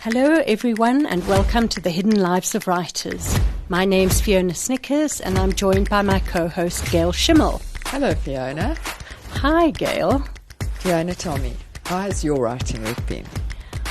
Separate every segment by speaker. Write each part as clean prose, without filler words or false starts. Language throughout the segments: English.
Speaker 1: Hello everyone and welcome to the Hidden Lives of Writers. My name's Fiona Snyckers and I'm joined by my co-host Gail Schimmel.
Speaker 2: Hello Fiona.
Speaker 1: Hi Gail.
Speaker 2: Fiona, tell me, how has your writing week been?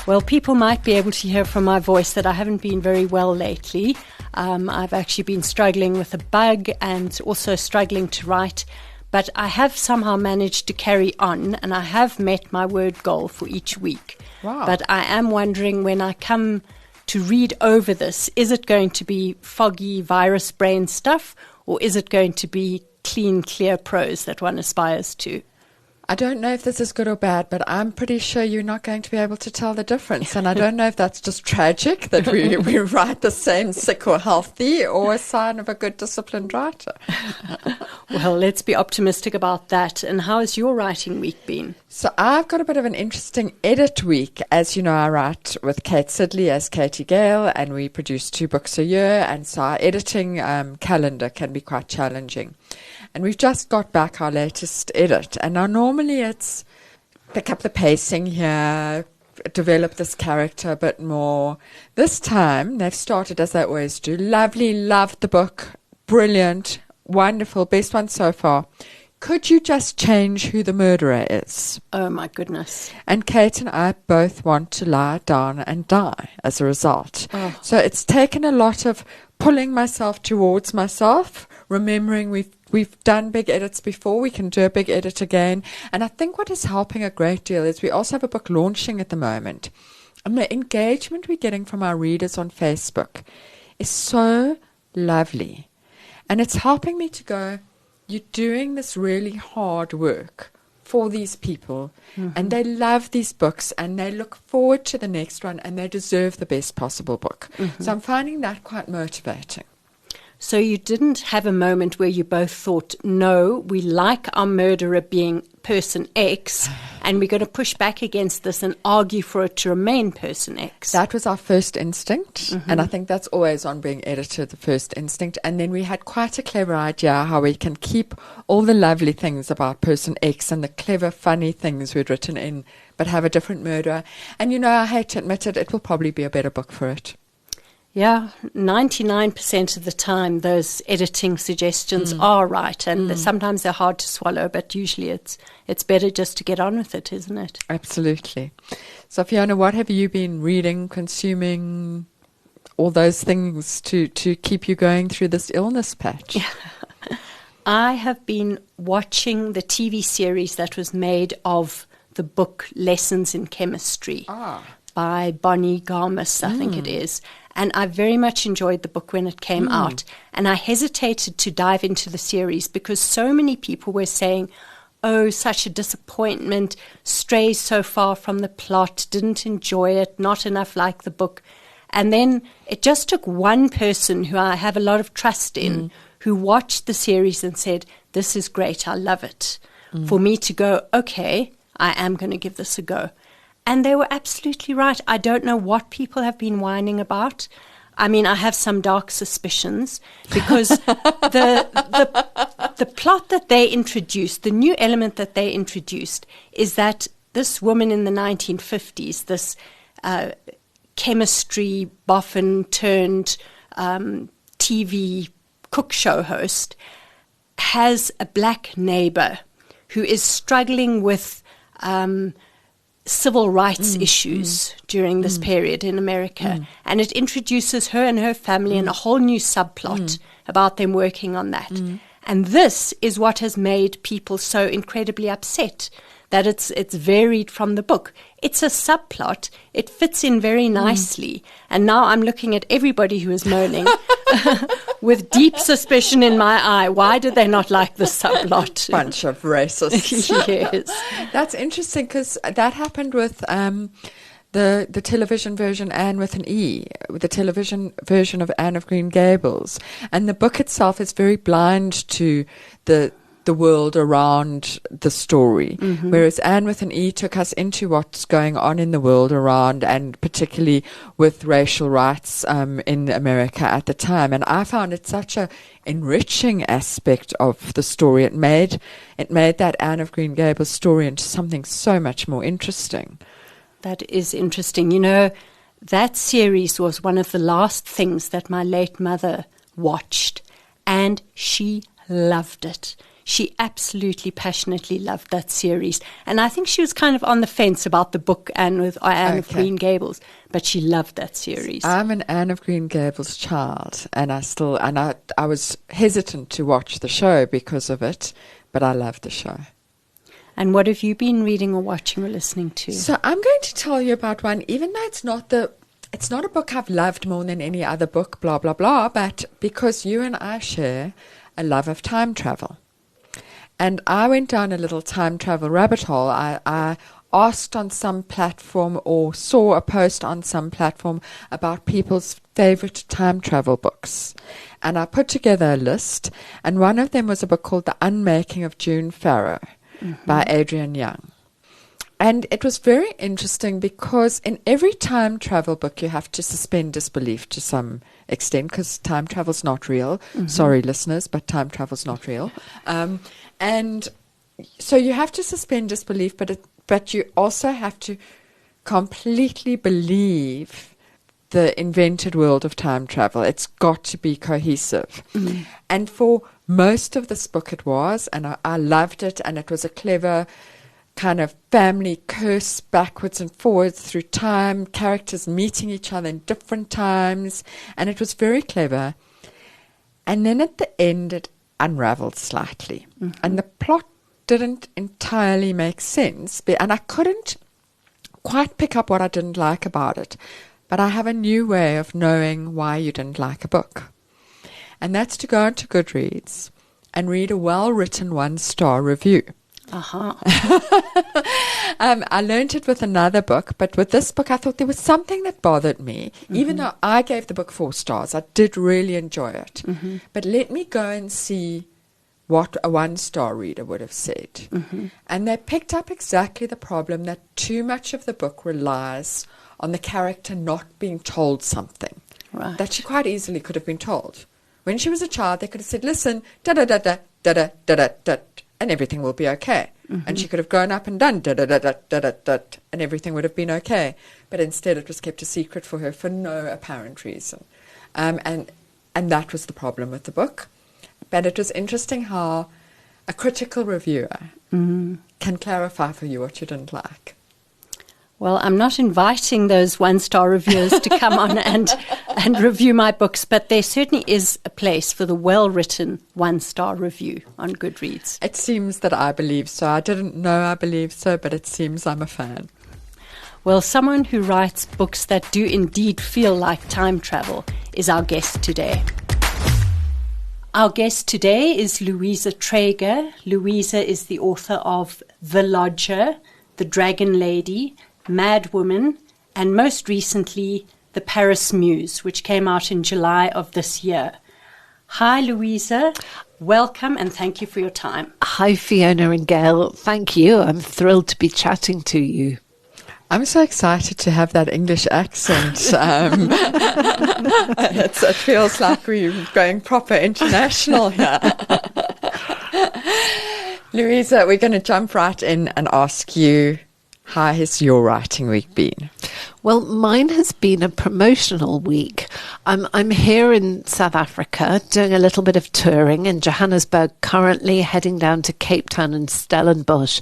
Speaker 1: Well, people might be able to hear from my voice that I haven't been very well lately. I've actually been struggling with a bug and also struggling to write, but I have somehow managed to carry on and I have met my word goal for each week.
Speaker 2: Wow.
Speaker 1: But I am wondering when I come to read over this, is it going to be foggy virus brain stuff or is it going to be clean, clear prose that one aspires to?
Speaker 2: I don't know if this is good or bad, but I'm pretty sure you're not going to be able to tell the difference. And I don't know if that's just tragic that we write the same sick or healthy or a sign of a good disciplined writer.
Speaker 1: Well, let's be optimistic about that. And how has your writing week been?
Speaker 2: So I've got a bit of an interesting edit week. As you know, I write with Kate Sidley as Katie Gail, and we produce 2 books a year. And so our editing calendar can be quite challenging. And we've just got back our latest edit. And now normally it's pick up the pacing here, develop this character a bit more. This time they've started as they always do. Lovely, loved the book. Brilliant, wonderful, best one so far. Could you just change who the murderer is?
Speaker 1: Oh, my goodness.
Speaker 2: And Kate and I both want to lie down and die as a result.
Speaker 1: Oh.
Speaker 2: So it's taken a lot of pulling myself towards myself, remembering we've done big edits before, we can do a big edit again. And I think what is helping a great deal is we also have a book launching at the moment. And the engagement we're getting from our readers on Facebook is so lovely. And it's helping me to go, you're doing this really hard work for these people, and they love these books, and they look forward to the next one, and they deserve the best possible book. So I'm finding that quite motivating.
Speaker 1: So you didn't have a moment where you both thought, no, we like our murderer being person X, and we're going to push back against this and argue for it to remain person X.
Speaker 2: That was our first instinct, and I think that's always on being editor, the first instinct. And then we had quite a clever idea how we can keep all the lovely things about person X and the clever, funny things we'd written in, but have a different murderer. And, you know, I hate to admit it, it will probably be a better book for it.
Speaker 1: Yeah, 99% of the time those editing suggestions are right, and sometimes they're hard to swallow, but usually it's better just to get on with it, isn't it?
Speaker 2: Absolutely. So, Fiona, what have you been reading, consuming, all those things to keep you going through this illness patch?
Speaker 1: I have been watching the TV series that was made of the book Lessons in Chemistry by Bonnie Garmus, I think it is. And I very much enjoyed the book when it came out. And I hesitated to dive into the series because so many people were saying, oh, such a disappointment, strays so far from the plot, didn't enjoy it, not enough like the book. And then it just took one person who I have a lot of trust in who watched the series and said, this is great, I love it, for me to go, okay, I am going to give this a go. And they were absolutely right. I don't know what people have been whining about. I mean, I have some dark suspicions because the plot that they introduced, the new element that they introduced, is that this woman in the 1950s, this chemistry boffin turned TV cook show host, has a black neighbor who is struggling with civil rights issues during this period in America. And it introduces her and her family and a whole new subplot about them working on that. And this is what has made people so incredibly upset, that it's varied from the book. It's a subplot. It fits in very nicely. And now I'm looking at everybody who is moaning with deep suspicion in my eye. Why do they not like the subplot?
Speaker 2: Bunch of racists.
Speaker 1: Yes.
Speaker 2: That's interesting because that happened with the television version Anne with an E, the television version of Anne of Green Gables. And the book itself is very blind to the world around the story, whereas Anne with an E took us into what's going on in the world around, and particularly with racial rights in America at the time. And I found it such a enriching aspect of the story. It made that Anne of Green Gables story into something so much more interesting.
Speaker 1: That is interesting. You know, that series was one of the last things that my late mother watched, and she loved it. She absolutely passionately loved that series. And I think she was kind of on the fence about the book Anne of Green Gables, but she loved that series.
Speaker 2: I'm an Anne of Green Gables child, and I was hesitant to watch the show because of it, but I loved the show.
Speaker 1: And what have you been reading or watching or listening to?
Speaker 2: So I'm going to tell you about one, even though it's not a book I've loved more than any other book, blah, blah, blah, but because you and I share a love of time travel. And I went down a little time travel rabbit hole. I asked on some platform or saw a post on some platform about people's favorite time travel books. And I put together a list, and one of them was a book called The Unmaking of June Farrow by Adrienne Young. And it was very interesting because in every time travel book you have to suspend disbelief to some extent because time travel's not real. Sorry, listeners, but time travel's not real. And so you have to suspend disbelief, but you also have to completely believe the invented world of time travel. It's got to be cohesive. And for most of this book it was, and I loved it, and it was a clever kind of family curse backwards and forwards through time, characters meeting each other in different times, and it was very clever. And then at the end it unraveled slightly, and the plot didn't entirely make sense, and I couldn't quite pick up what I didn't like about it, but I have a new way of knowing why you didn't like a book, and that's to go onto Goodreads and read a well-written 1-star review. I learned it with another book, but with this book I thought there was something that bothered me. Even though I gave the book 4 stars, I did really enjoy it. But let me go and see what a 1-star reader would have said. And they picked up exactly the problem, that too much of the book relies on the character not being told something that she quite easily could have been told. When she was a child, they could have said, listen, da-da-da-da, da-da-da-da-da, and everything will be okay. And she could have grown up and done da-da-da-da-da-da-da, and everything would have been okay. But instead it was kept a secret for her for no apparent reason. And that was the problem with the book. But it was interesting how a critical reviewer can clarify for you what you didn't like.
Speaker 1: Well, I'm not inviting those 1-star reviewers to come on and review my books, but there certainly is a place for the well-written 1-star review on Goodreads.
Speaker 2: It seems that I believe so. I didn't know I believe so, but it seems I'm a fan.
Speaker 1: Well, someone who writes books that do indeed feel like time travel is our guest today. Our guest today is Louisa Treger. Louisa is the author of The Lodger, The Dragon Lady, Mad Woman, and most recently, The Paris Muse, which came out in July of this year. Hi, Louisa. Welcome, and thank you for your time.
Speaker 3: Hi, Fiona and Gail. Thank you. I'm thrilled to be chatting to you.
Speaker 2: I'm so excited to have that English accent. It feels like we're going proper international here. Louisa, we're going to jump right in and ask you, how has your writing week been?
Speaker 3: Well, mine has been a promotional week. I'm here in South Africa doing a little bit of touring in Johannesburg, currently heading down to Cape Town and Stellenbosch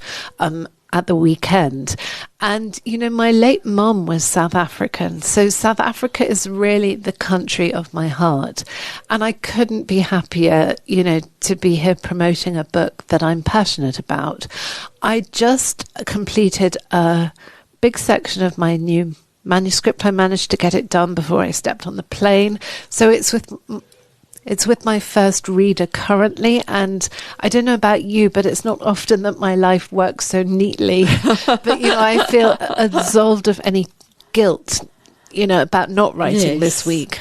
Speaker 3: at the weekend. And, you know, my late mum was South African, so South Africa is really the country of my heart. And I couldn't be happier, you know, to be here promoting a book that I'm passionate about. I just completed a big section of my new manuscript. I managed to get it done before I stepped on the plane. So it's with my first reader currently, and I don't know about you, but it's not often that my life works so neatly. But, you know, I feel absolved of any guilt, you know, about not writing this week.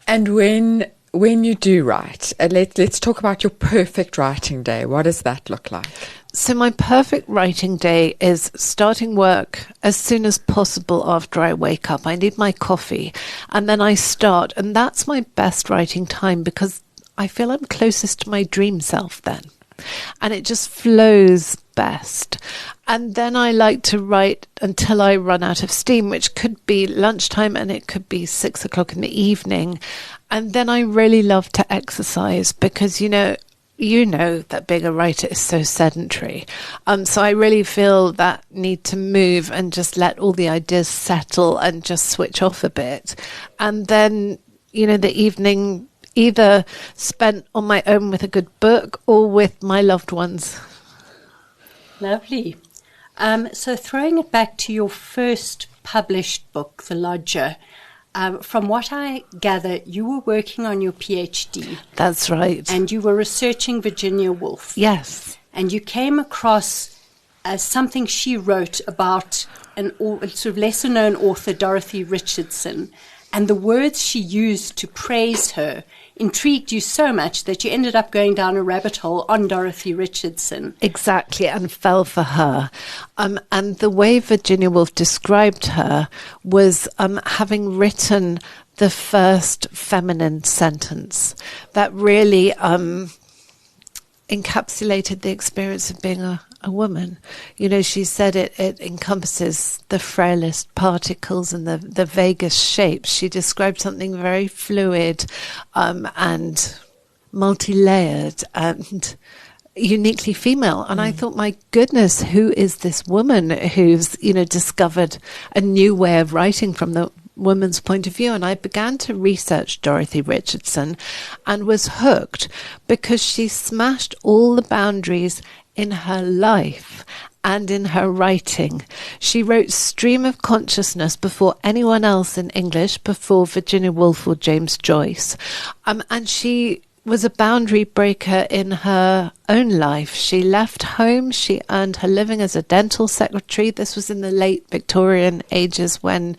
Speaker 2: And when you do write, let's talk about your perfect writing day. What does that look like?
Speaker 3: So my perfect writing day is starting work as soon as possible after I wake up. I need my coffee and then I start. And that's my best writing time because I feel I'm closest to my dream self then. and it just flows best. And then I like to write until I run out of steam, which could be lunchtime and it could be 6 o'clock in the evening. And then I really love to exercise because, you know that being a writer is so sedentary. So I really feel that need to move and just let all the ideas settle and just switch off a bit. And then, the evening either spent on my own with a good book or with my loved ones.
Speaker 1: Lovely. So throwing it back to your first published book, The Lodger, from what I gather, you were working on your PhD.
Speaker 3: That's right.
Speaker 1: And you were researching Virginia Woolf.
Speaker 3: Yes.
Speaker 1: And you came across something she wrote about a sort of lesser-known author, Dorothy Richardson. And the words she used to praise her intrigued you so much that you ended up going down a rabbit hole on Dorothy Richardson.
Speaker 3: Exactly, and fell for her. And the way Virginia Woolf described her was having written the first feminine sentence that really encapsulated the experience of being a woman. She said it encompasses the frailest particles and the vaguest shapes. She described something very fluid and multi-layered and uniquely female. And I thought, my goodness, who is this woman who's, discovered a new way of writing from the woman's point of view? And I began to research Dorothy Richardson and was hooked because she smashed all the boundaries in her life and in her writing. She wrote stream of consciousness before anyone else in English, before Virginia Woolf or James Joyce. And she was a boundary breaker in her own life. She left home. She earned her living as a dental secretary. This was in the late Victorian ages when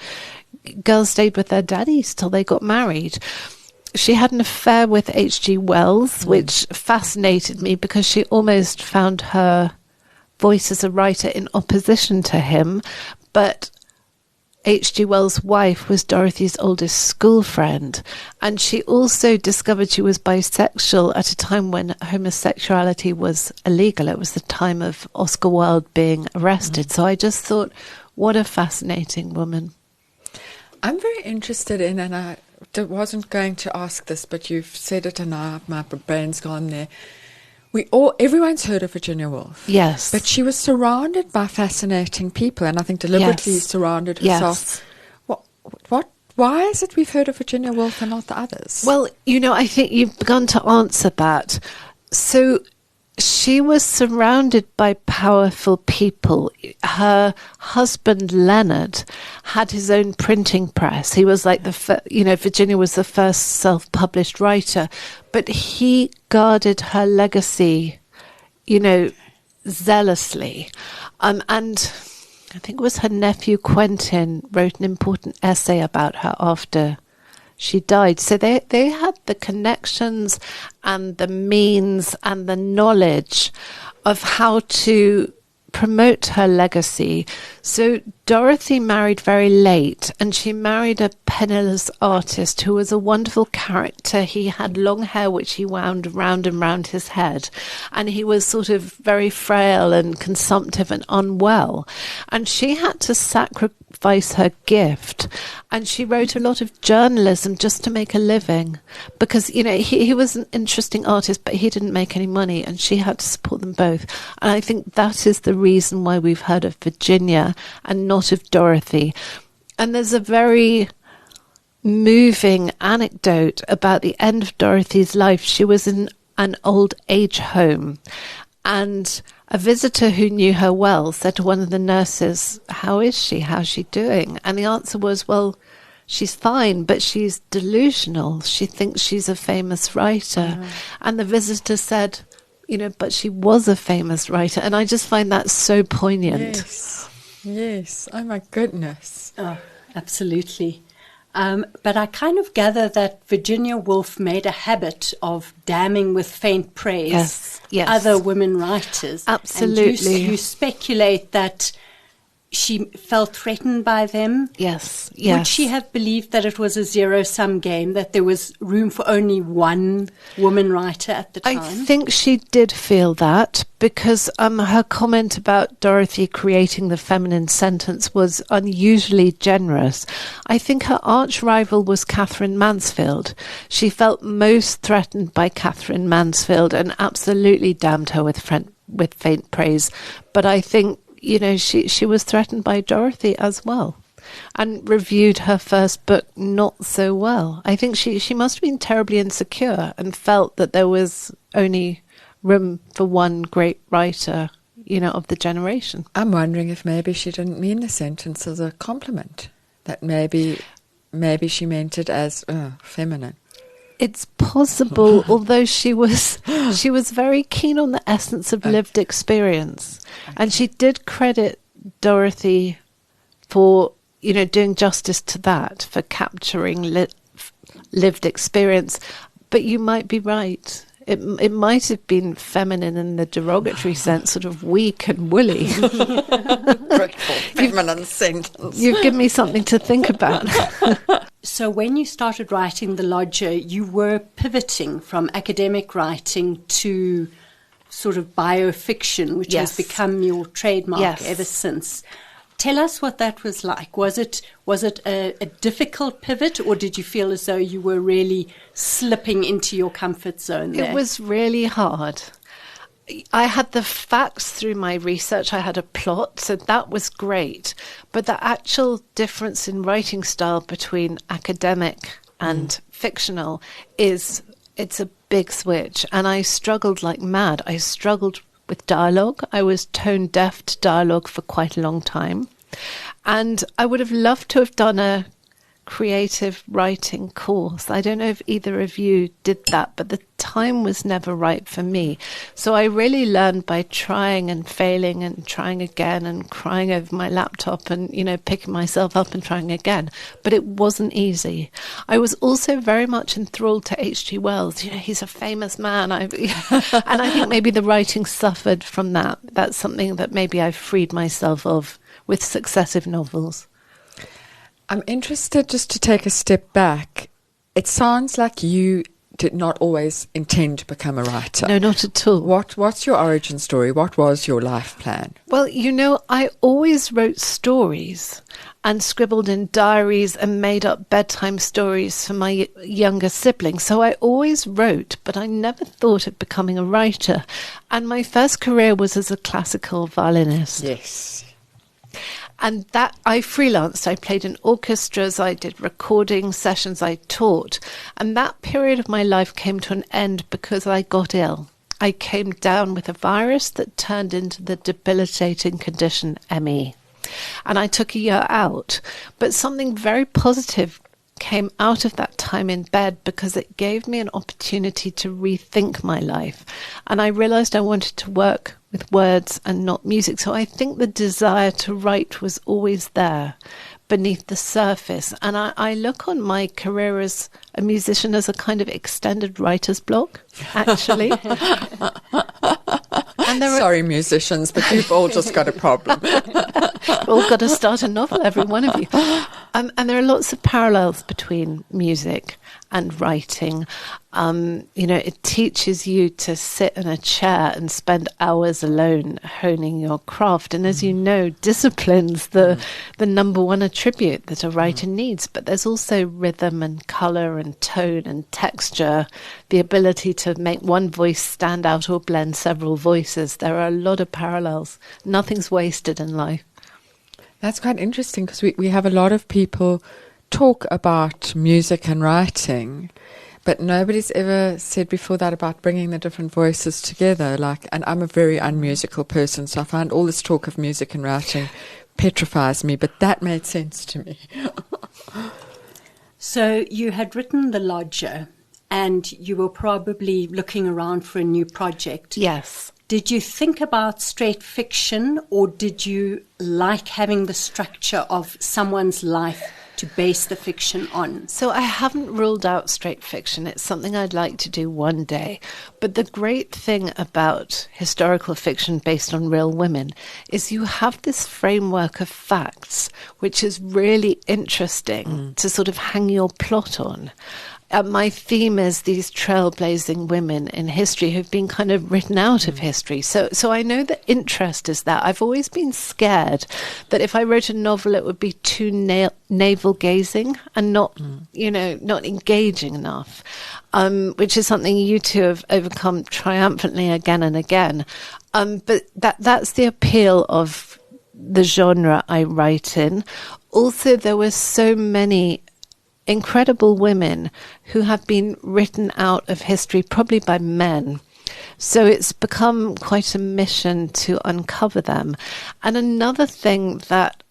Speaker 3: girls stayed with their daddies till they got married. She had an affair with H.G. Wells, which fascinated me because she almost found her voice as a writer in opposition to him. But H.G. Wells' wife was Dorothy's oldest school friend, and she also discovered she was bisexual at a time when homosexuality was illegal. It was the time of Oscar Wilde being arrested. So I just thought, what a fascinating woman.
Speaker 2: I'm very interested in, and I wasn't going to ask this, but you've said it and my brain's gone there. Everyone's heard of Virginia Woolf.
Speaker 3: Yes.
Speaker 2: But she was surrounded by fascinating people, and I think deliberately surrounded herself. Yes. Why is it we've heard of Virginia Woolf and not the others?
Speaker 3: Well, I think you've begun to answer that. So she was surrounded by powerful people. Her husband, Leonard, had his own printing press. He was like Virginia was the first self-published writer, but he guarded her legacy, zealously. And I think it was her nephew, Quentin, wrote an important essay about her after she died. So they had the connections and the means and the knowledge of how to promote her legacy. So Dorothy married very late, and she married a penniless artist who was a wonderful character. He had long hair which he wound round and round his head, and he was sort of very frail and consumptive and unwell, and she had to sacrifice her gift, and she wrote a lot of journalism just to make a living because he was an interesting artist, but he didn't make any money, and she had to support them both. And I think that is the reason why we've heard of Virginia and not of Dorothy. And there's a very moving anecdote about the end of Dorothy's life. She was in an old age home, and a visitor who knew her well said to one of the nurses, "How is she? How's she doing?" And the answer was, "Well, she's fine, but she's delusional. She thinks she's a famous writer." And the visitor said, but she was a famous writer. And I just find that so poignant.
Speaker 2: Yes. Oh, my goodness.
Speaker 1: Oh, absolutely. But I kind of gather that Virginia Woolf made a habit of damning with faint praise
Speaker 3: yes.
Speaker 1: other women writers.
Speaker 3: Absolutely.
Speaker 1: And you speculate that she felt threatened by them?
Speaker 3: Yes.
Speaker 1: Would she have believed that it was a zero-sum game, that there was room for only one woman writer at the time?
Speaker 3: I think she did feel that, because her comment about Dorothy creating the feminine sentence was unusually generous. I think her arch rival was Catherine Mansfield. She felt most threatened by Catherine Mansfield and absolutely damned her with faint praise. But I think, she was threatened by Dorothy as well, and reviewed her first book not so well. I think she must have been terribly insecure and felt that there was only room for one great writer, of the generation.
Speaker 2: I'm wondering if maybe she didn't mean the sentence as a compliment, that maybe she meant it as feminine.
Speaker 3: It's possible, although she was very keen on the essence of lived experience. Okay. And she did credit Dorothy for, doing justice to that, for capturing lived experience. But you might be right. It might have been feminine in the derogatory sense, sort of weak and woolly.
Speaker 2: Dreadful feminine sentence.
Speaker 3: You've given me something to think about.
Speaker 1: So when you started writing The Lodger, you were pivoting from academic writing to sort of biofiction, which has become your trademark ever since. Tell us what that was like. Was it a difficult pivot, or did you feel as though you were really slipping into your comfort zone there?
Speaker 3: It was really hard. I had the facts through my research. I had a plot, so that was great. But the actual difference in writing style between academic and fictional it's a big switch. And I struggled like mad. I struggled with dialogue. I was tone deaf to dialogue for quite a long time. And I would have loved to have done a creative writing course. I don't know if either of you did that, but the time was never right for me. So I really learned by trying and failing and trying again and crying over my laptop and, picking myself up and trying again. But it wasn't easy. I was also very much enthralled to H.G. Wells. He's a famous man. And I think maybe the writing suffered from that. That's something that maybe I've freed myself of with successive novels.
Speaker 2: I'm interested, just to take a step back. It sounds like you did not always intend to become a writer.
Speaker 3: No, not at all.
Speaker 2: What's your origin story? What was your life plan?
Speaker 3: Well, I always wrote stories and scribbled in diaries and made up bedtime stories for my younger siblings. So I always wrote, but I never thought of becoming a writer. And my first career was as a classical violinist.
Speaker 2: Yes.
Speaker 3: And that I freelanced. I played in orchestras, I did recording sessions, I taught. And that period of my life came to an end because I got ill. I came down with a virus that turned into the debilitating condition ME. And I took a year out. But something very positive came out of that time in bed because it gave me an opportunity to rethink my life. And I realized I wanted to work with words and not music. So I think the desire to write was always there beneath the surface. And I look on my career as a musician as a kind of extended writer's block, actually. And
Speaker 2: Sorry, musicians, but you've all just got a problem.
Speaker 3: You've all got to start a novel, every one of you. And there are lots of parallels between music and writing. It teaches you to sit in a chair and spend hours alone honing your craft. And as you know, discipline's the number one attribute that a writer needs. But there's also rhythm and colour and tone and texture, the ability to make one voice stand out or blend several voices. There are a lot of parallels. Nothing's wasted in life.
Speaker 2: That's quite interesting because we have a lot of people talk about music and writing, but nobody's ever said before that about bringing the different voices together. And I'm a very unmusical person, so I find all this talk of music and writing petrifies me, but that made sense to me.
Speaker 1: So you had written The Lodger, and you were probably looking around for a new project.
Speaker 3: Yes.
Speaker 1: Did you think about straight fiction, or did you like having the structure of someone's life to base the fiction on?
Speaker 3: So I haven't ruled out straight fiction. It's something I'd like to do one day. But the great thing about historical fiction based on real women is you have this framework of facts, which is really interesting to sort of hang your plot on. My theme is these trailblazing women in history who've been kind of written out of history. So I know the interest is there. I've always been scared that if I wrote a novel, it would be too navel-gazing and not, not engaging enough, which is something you two have overcome triumphantly again and again. But that's the appeal of the genre I write in. Also, there were so many incredible women who have been written out of history, probably by men. So it's become quite a mission to uncover them. And another thing that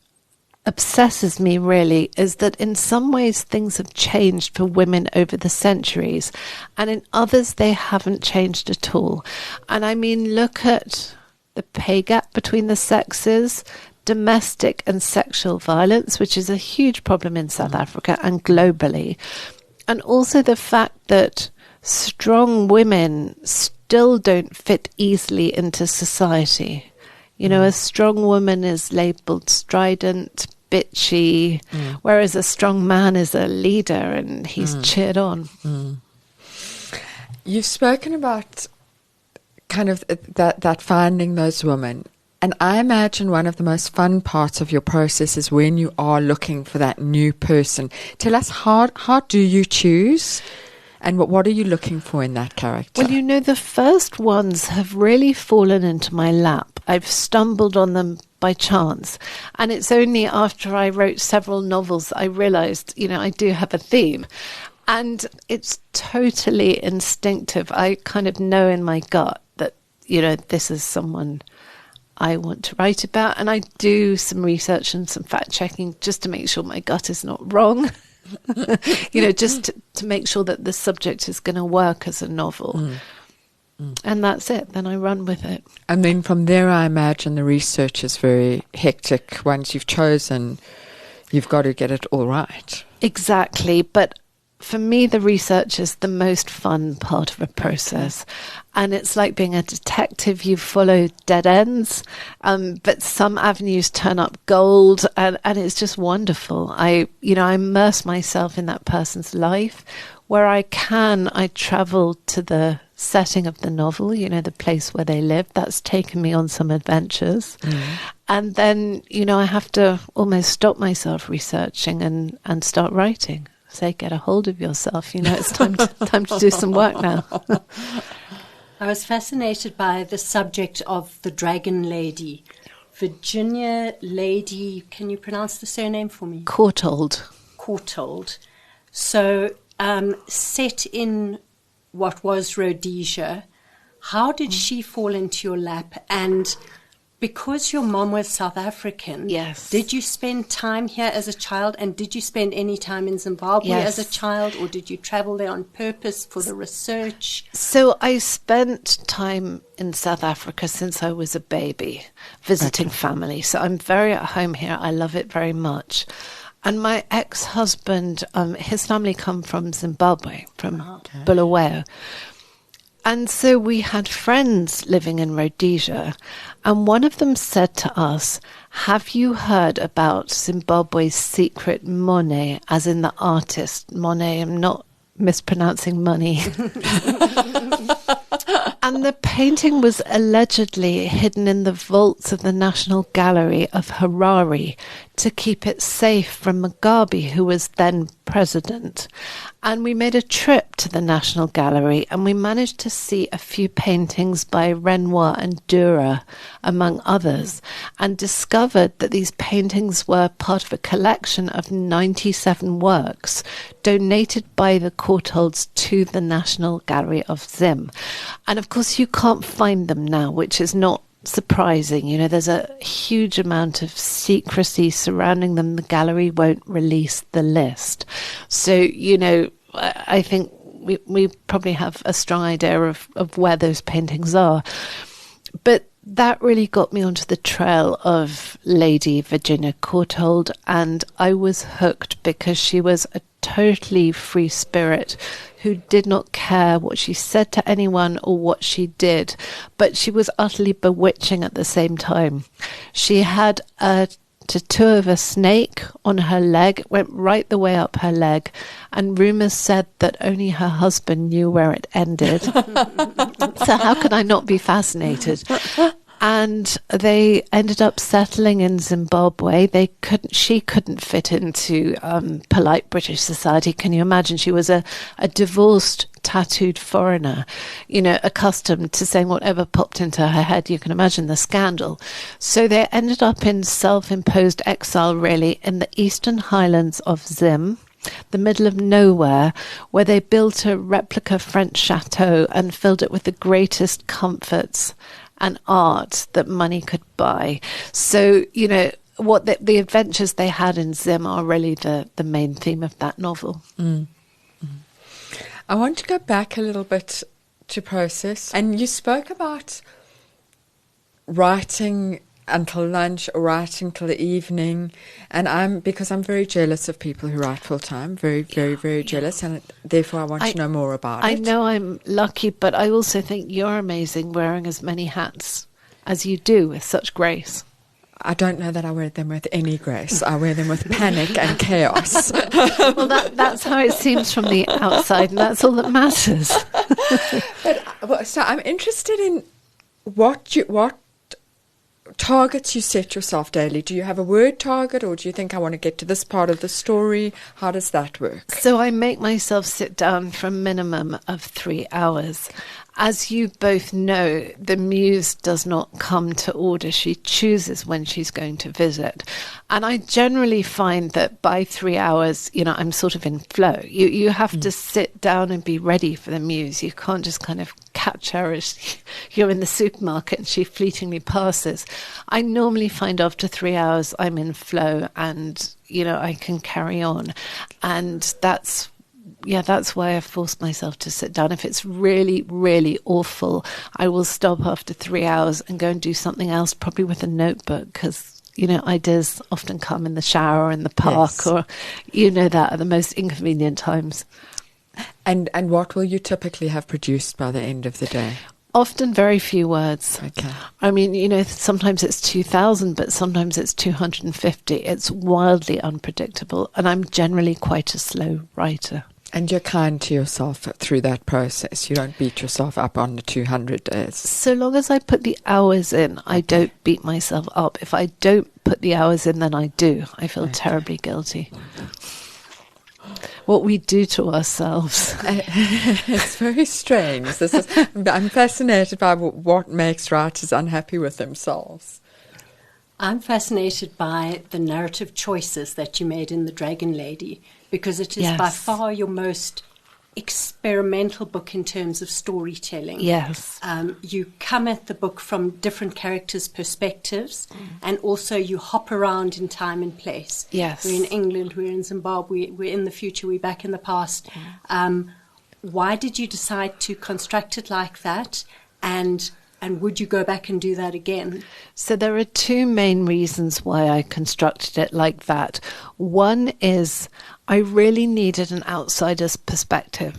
Speaker 3: obsesses me really is that in some ways things have changed for women over the centuries, and in others they haven't changed at all. And I mean, look at the pay gap between the sexes, domestic and sexual violence, which is a huge problem in South Africa and globally. And also the fact that strong women still don't fit easily into society. A strong woman is labelled strident, bitchy, whereas a strong man is a leader and he's cheered on.
Speaker 2: You've spoken about kind of that finding those women. And I imagine one of the most fun parts of your process is when you are looking for that new person. Tell us, how do you choose, and what are you looking for in that character?
Speaker 3: Well, the first ones have really fallen into my lap. I've stumbled on them by chance. And it's only after I wrote several novels I realised, I do have a theme. And it's totally instinctive. I kind of know in my gut that, this is someone I want to write about, and I do some research and some fact checking just to make sure my gut is not wrong. Just to make sure that the subject is going to work as a novel. And that's it. Then I run with it.
Speaker 2: And then from there, I imagine the research is very hectic. Once you've chosen, you've got to get it all right.
Speaker 3: Exactly. But for me, the research is the most fun part of a process. And it's like being a detective. You follow dead ends, but some avenues turn up gold, and it's just wonderful. I immerse myself in that person's life. Where I can, I travel to the setting of the novel, the place where they live. That's taken me on some adventures. And then, I have to almost stop myself researching and start writing. Say, get a hold of yourself. It's time to do some work now.
Speaker 1: I was fascinated by the subject of the Dragon Lady. Virginia Lady, can you pronounce the surname for me?
Speaker 3: Courtauld.
Speaker 1: So, set in what was Rhodesia, how did she fall into your lap? And because your mom was South African,
Speaker 3: yes,
Speaker 1: did you spend time here as a child, and did you spend any time in Zimbabwe as a child, or did you travel there on purpose for the research?
Speaker 3: So I spent time in South Africa since I was a baby, visiting family. So I'm very at home here. I love it very much. And my ex-husband, his family come from Zimbabwe, from Bulawayo. And so we had friends living in Rhodesia, and one of them said to us, have you heard about Zimbabwe's secret Monet, as in the artist Monet? I'm not mispronouncing money. And the painting was allegedly hidden in the vaults of the National Gallery of Harare to keep it safe from Mugabe, who was then president. And we made a trip to the National Gallery, and we managed to see a few paintings by Renoir and Dürer, among others, and discovered that these paintings were part of a collection of 97 works donated by the Courtaulds to the National Gallery of Zim. And of course, you can't find them now, which is not surprising. There's a huge amount of secrecy surrounding them. The gallery won't release the list. So, I think we probably have a strong idea of where those paintings are. But that really got me onto the trail of Lady Virginia Courtauld, and I was hooked because she was a totally free spirit who did not care what she said to anyone or what she did, but she was utterly bewitching at the same time. She had a tattoo of a snake on her leg. It went right the way up her leg, and rumours said that only her husband knew where it ended. So how could I not be fascinated? And they ended up settling in Zimbabwe. She couldn't fit into polite British society. Can you imagine? She was a divorced, tattooed foreigner, accustomed to saying whatever popped into her head. You can imagine the scandal. So they ended up in self-imposed exile, really, in the eastern highlands of Zim, the middle of nowhere, where they built a replica French chateau and filled it with the greatest comforts and art that money could buy. So, what the adventures they had in Zim are really the main theme of that novel.
Speaker 2: Mm. I want to go back a little bit to process. And you spoke about writing until lunch or writing till the evening. And because I'm very jealous of people who write full time, very, very, very jealous. And therefore I want to know more about it.
Speaker 3: I know I'm lucky, but I also think you're amazing wearing as many hats as you do with such grace.
Speaker 2: I don't know that I wear them with any grace. I wear them with panic and chaos.
Speaker 3: Well, that's how it seems from the outside, and that's all that matters.
Speaker 2: So I'm interested in what targets you set yourself daily. Do you have a word target, or do you think I want to get to this part of the story? How does that work?
Speaker 3: So I make myself sit down for a minimum of 3 hours. As you both know, the muse does not come to order. She chooses when she's going to visit. And I generally find that by 3 hours, I'm sort of in flow. You have to sit down and be ready for the muse. You can't just kind of catch her as you're in the supermarket and she fleetingly passes. I normally find after 3 hours I'm in flow and, I can carry on. And that's why I forced myself to sit down. If it's really, really awful, I will stop after 3 hours and go and do something else, probably with a notebook, because, ideas often come in the shower or in the park, yes. Or, that at the most inconvenient times.
Speaker 2: And what will you typically have produced by the end of the day?
Speaker 3: Often very few words.
Speaker 2: Okay.
Speaker 3: I mean, sometimes it's 2,000, but sometimes it's 250. It's wildly unpredictable, and I'm generally quite a slow writer.
Speaker 2: And you're kind to yourself through that process. You don't beat yourself up on the 200 days.
Speaker 3: So long as I put the hours in, I don't beat myself up. If I don't put the hours in, then I do. I feel terribly guilty. What we do to ourselves.
Speaker 2: It's very strange. I'm fascinated by what makes writers unhappy with themselves.
Speaker 1: I'm fascinated by the narrative choices that you made in The Dragon Lady, because it is by far your most experimental book in terms of storytelling.
Speaker 3: Yes.
Speaker 1: You come at the book from different characters' perspectives, and also you hop around in time and place.
Speaker 3: Yes.
Speaker 1: We're in England, we're in Zimbabwe, we're in the future, we're back in the past. Why did you decide to construct it like that? And would you go back and do that again?
Speaker 3: So there are two main reasons why I constructed it like that. One is I really needed an outsider's perspective.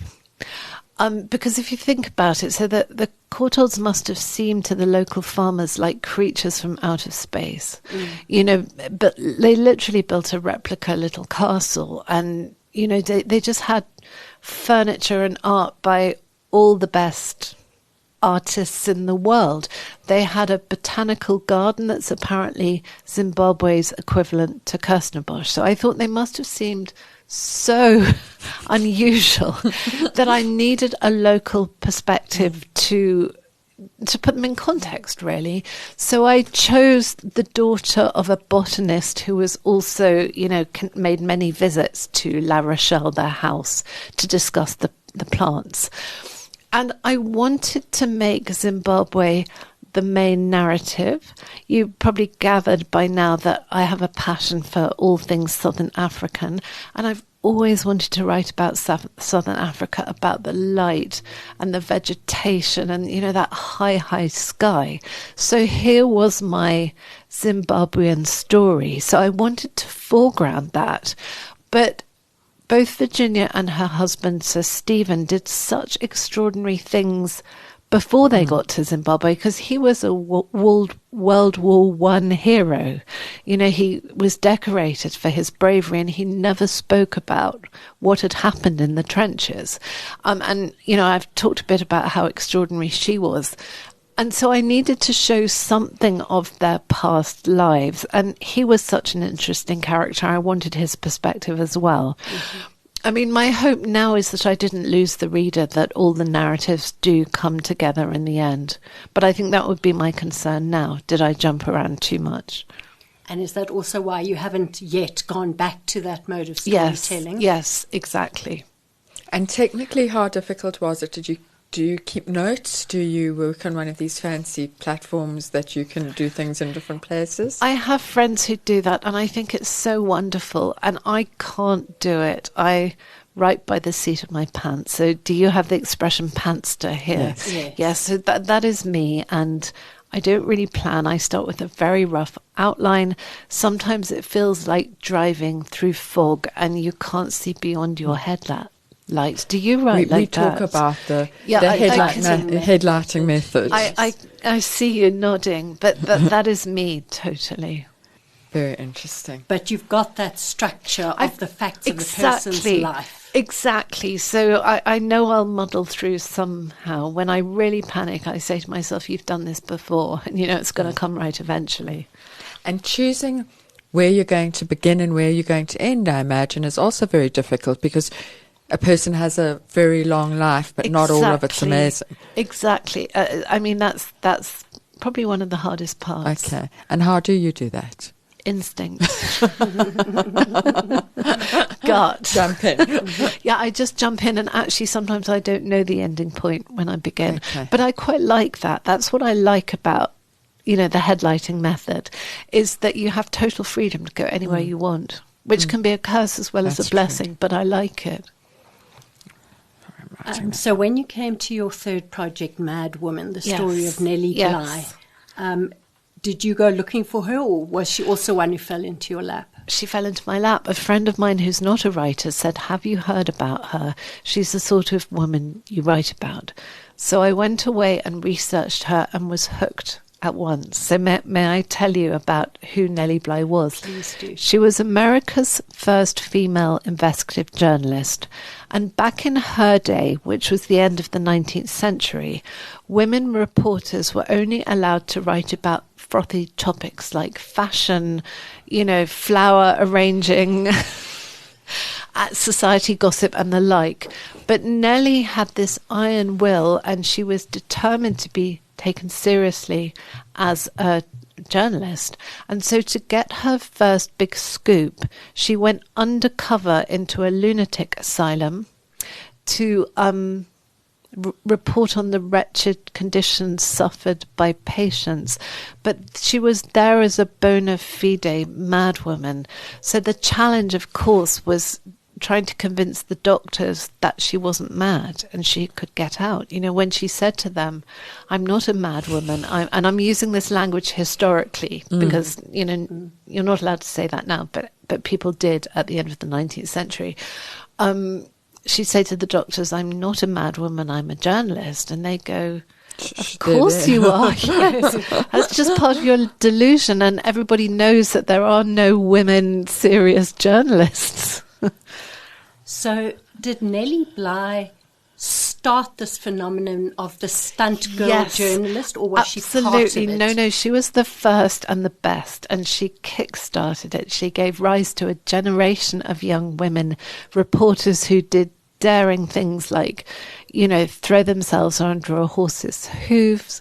Speaker 3: Because if you think about it, so the Courtaulds must have seemed to the local farmers like creatures from out of space. But they literally built a replica little castle, and, they just had furniture and art by all the best artists in the world. They had a botanical garden that's apparently Zimbabwe's equivalent to Kirstenbosch. So I thought they must have seemed so unusual that I needed a local perspective to put them in context, really. So I chose the daughter of a botanist who was also, made many visits to La Rochelle, their house, to discuss the plants. And I wanted to make Zimbabwe the main narrative. You probably gathered by now that I have a passion for all things Southern African, and I've always wanted to write about Southern Africa, about the light and the vegetation and, that high sky. So here was my Zimbabwean story. So I wanted to foreground that. But both Virginia and her husband, Sir Stephen, did such extraordinary things before they got to Zimbabwe, because he was a World War I hero. He was decorated for his bravery, and he never spoke about what had happened in the trenches. And I've talked a bit about how extraordinary she was. And so I needed to show something of their past lives. And he was such an interesting character. I wanted his perspective as well. Mm-hmm. I mean, my hope now is that I didn't lose the reader, that all the narratives do come together in the end. But I think that would be my concern now. Did I jump around too much?
Speaker 1: And is that also why you haven't yet gone back to that mode of storytelling?
Speaker 3: Yes, exactly.
Speaker 2: And technically, how difficult was it? Do you keep notes? Do you work on one of these fancy platforms that you can do things in different places?
Speaker 3: I have friends who do that, and I think it's so wonderful, and I can't do it. I write by the seat of my pants. So do you have the expression pantster here? Yes, so that is me, and I don't really plan. I start with a very rough outline. Sometimes it feels like driving through fog, and you can't see beyond your headlight. Do you write like that?
Speaker 2: We talk about the headlighting method.
Speaker 3: I see you nodding, but that is me totally.
Speaker 2: Very interesting.
Speaker 1: But you've got that structure of the facts of the person's life.
Speaker 3: Exactly. So I know I'll muddle through somehow. When I really panic, I say to myself, you've done this before, and it's going to come right eventually.
Speaker 2: And choosing where you're going to begin and where you're going to end, I imagine, is also very difficult, because a person has a very long life, but not all of it's amazing.
Speaker 3: Exactly. I mean, that's probably one of the hardest parts.
Speaker 2: Okay. And how do you do that?
Speaker 3: Instinct. Gut.
Speaker 2: Jump in.
Speaker 3: Yeah, I just jump in, and actually sometimes I don't know the ending point when I begin.
Speaker 2: Okay.
Speaker 3: But I quite like that. That's what I like about, the headlighting method, is that you have total freedom to go anywhere you want, which can be a curse as well as a blessing, but I like it.
Speaker 1: So when you came to your third project, Mad Woman, the story of Nellie Bly, did you go looking for her, or was she also one who fell into your lap?
Speaker 3: She fell into my lap. A friend of mine who's not a writer said, have you heard about her? She's the sort of woman you write about. So I went away and researched her and was hooked at once. So may I tell you about who Nellie Bly was?
Speaker 1: Please do.
Speaker 3: She was America's first female investigative journalist. And back in her day, which was the end of the 19th century, women reporters were only allowed to write about frothy topics like fashion, flower arranging, society gossip and the like. But Nellie had this iron will, and she was determined to be taken seriously as a journalist. And so to get her first big scoop, she went undercover into a lunatic asylum to report on the wretched conditions suffered by patients. But she was there as a bona fide madwoman. So the challenge, of course, was trying to convince the doctors that she wasn't mad and she could get out. When she said to them, I'm not a mad woman, and I'm using this language historically because, you're not allowed to say that now, but people did at the end of the 19th century. She'd say to the doctors, I'm not a mad woman, I'm a journalist. And they go, of course you are. Yes. That's just part of your delusion. And everybody knows that there are no women serious journalists.
Speaker 1: So did Nellie Bly start this phenomenon of the stunt girl journalist, or was she part of it?
Speaker 3: No, she was the first and the best, and she kick-started it. She gave rise to a generation of young women reporters who did daring things like, throw themselves under a horse's hooves